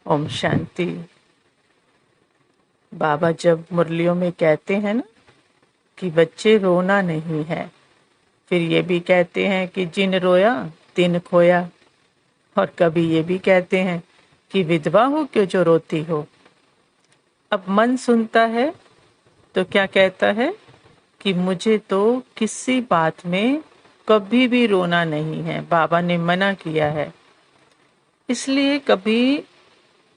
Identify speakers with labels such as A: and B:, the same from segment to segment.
A: ओम शांति। बाबा जब मुरलियों में कहते हैं ना कि बच्चे रोना नहीं है, फिर ये भी कहते हैं कि जिन रोया तिन खोया, और कभी ये भी कहते हैं कि विधवा हो क्यों जो रोती हो। अब मन सुनता है तो क्या कहता है कि मुझे तो किसी बात में कभी भी रोना नहीं है, बाबा ने मना किया है। इसलिए कभी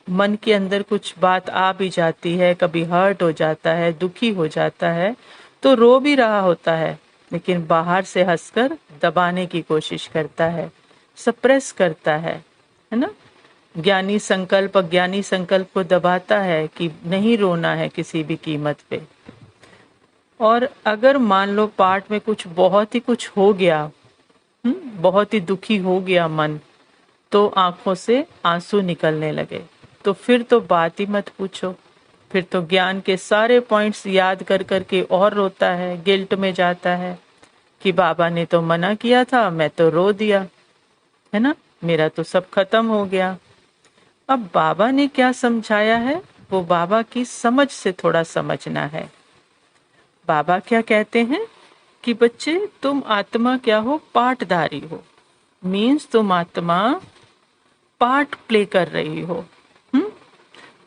A: मन के अंदर कुछ बात आ भी जाती है, कभी हर्ट हो जाता है, दुखी हो जाता है, तो रो भी रहा होता है, लेकिन बाहर से हंसकर दबाने की कोशिश करता है, सप्रेस करता है ना। ज्ञानी संकल्प अज्ञानी संकल्प को दबाता है कि नहीं रोना है किसी भी कीमत पे। और अगर मान लो पाठ में कुछ बहुत ही कुछ हो गया, बहुत ही दुखी हो गया मन, तो आंखों से आंसू निकलने लगे, तो फिर तो बात ही मत पूछो। फिर तो ज्ञान के सारे पॉइंट्स याद कर करके और रोता है, गिल्ट में जाता है कि बाबा ने तो मना किया था, मैं तो रो दिया, है ना, मेरा तो सब खत्म हो गया। अब बाबा ने क्या समझाया है वो बाबा की समझ से थोड़ा समझना है। बाबा क्या कहते हैं कि बच्चे तुम आत्मा क्या हो, पाठधारी हो। मीन्स तुम आत्मा पार्ट प्ले कर रही हो।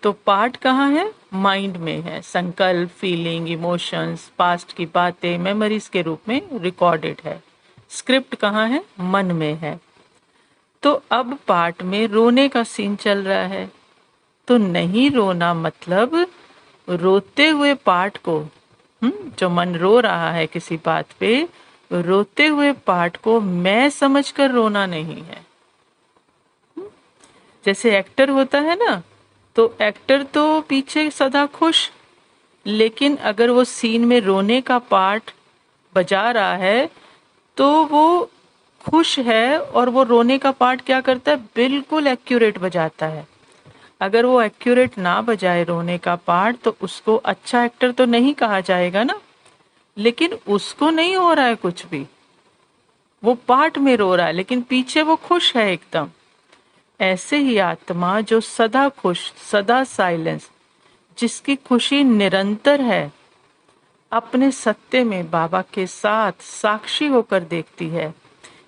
A: तो पार्ट कहाँ है? माइंड में है। संकल्प, फीलिंग, इमोशंस, पास्ट की बातें मेमोरीज के रूप में रिकॉर्डेड है। स्क्रिप्ट कहाँ है? मन में है। तो अब पार्ट में रोने का सीन चल रहा है, तो नहीं रोना मतलब रोते हुए पार्ट को, जो मन रो रहा है किसी बात पे, रोते हुए पार्ट को मैं समझकर रोना नहीं है। जैसे एक्टर होता है ना, तो एक्टर तो पीछे सदा खुश, लेकिन अगर वो सीन में रोने का पार्ट बजा रहा है तो वो खुश है, और वो रोने का पार्ट क्या करता है, बिल्कुल एक्यूरेट बजाता है। अगर वो एक्यूरेट ना बजाए रोने का पार्ट, तो उसको अच्छा एक्टर तो नहीं कहा जाएगा ना। लेकिन उसको नहीं हो रहा है कुछ भी, वो पार्ट में रो रहा है लेकिन पीछे वो खुश है एकदम। ऐसे ही आत्मा जो सदा खुश, सदा साइलेंस, जिसकी खुशी निरंतर है, अपने सत्य में बाबा के साथ साक्षी होकर देखती है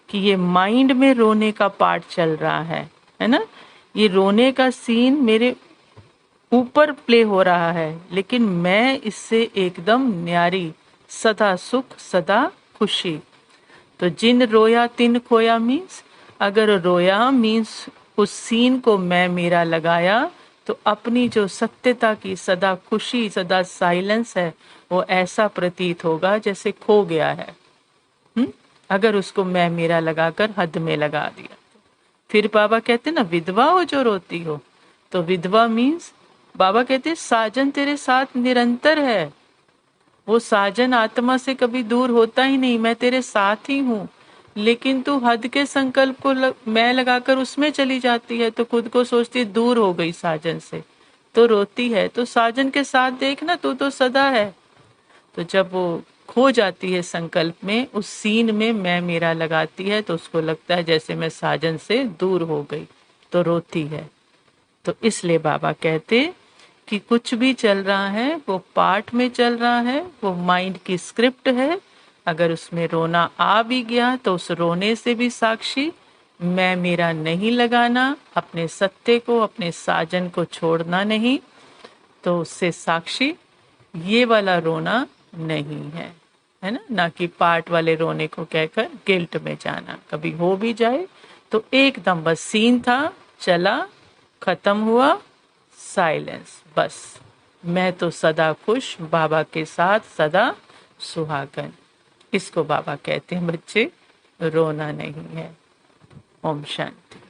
A: कि ये माइंड में रोने का पार्ट चल रहा है ना। ये रोने का सीन मेरे ऊपर प्ले हो रहा है, लेकिन मैं इससे एकदम न्यारी, सदा सुख, सदा खुशी। तो जिन रोया तिन खोया मीन्स, अगर रोया मीन्स उस सीन को मैं मेरा लगाया, तो अपनी जो सत्यता की सदा खुशी, सदा साइलेंस है, वो ऐसा प्रतीत होगा जैसे खो गया है। अगर उसको मैं मेरा लगाकर हद में लगा दिया। फिर बाबा कहते ना, विधवा हो जो रोती हो। तो विधवा मीन्स बाबा कहते साजन तेरे साथ निरंतर है, वो साजन आत्मा से कभी दूर होता ही नहीं, मैं तेरे साथ ही हूँ। लेकिन तू हद के संकल्प को मैं लगाकर उसमें चली जाती है, तो खुद को सोचती दूर हो गई साजन से, तो रोती है। तो साजन के साथ देखना, तू तो सदा है। तो जब वो खो जाती है संकल्प में, उस सीन में मैं मेरा लगाती है, तो उसको लगता है जैसे मैं साजन से दूर हो गई, तो रोती है। तो इसलिए बाबा कहते कि कुछ भी चल रहा है वो पार्ट में चल रहा है, वो माइंड की स्क्रिप्ट है। अगर उसमें रोना आ भी गया तो उस रोने से भी साक्षी मैं मेरा नहीं लगाना, अपने सत्य को, अपने साजन को छोड़ना नहीं, तो उससे साक्षी ये वाला रोना नहीं है ना। ना कि पार्ट वाले रोने को कहकर गिल्ट में जाना। कभी हो भी जाए तो एकदम बस सीन था, चला, खत्म हुआ, साइलेंस, बस मैं तो सदा खुश, बाबा के साथ सदा सुहागन। इसको बाबा कहते हैं बच्चे रोना नहीं है। ओम शांति।